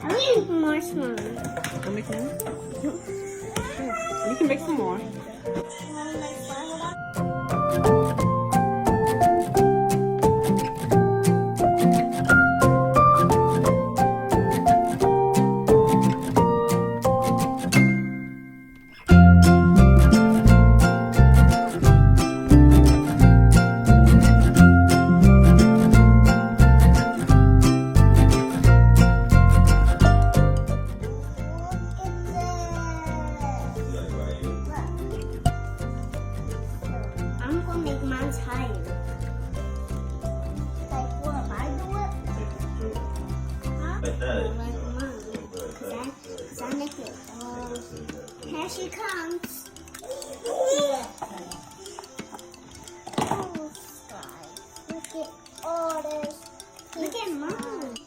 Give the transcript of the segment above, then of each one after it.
I need marshmallows. Want to make more? Sure. You can make some more. I'm gonna make mine higher. Like what? I do it? Huh? Like that. Like mine. Cause I make it. Here she comes. Yeah. Oh, guys. Look at all this. Look at mine.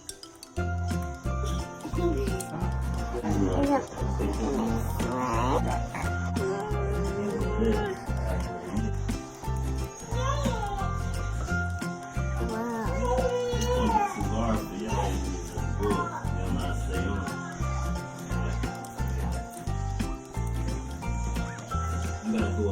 You gotta do a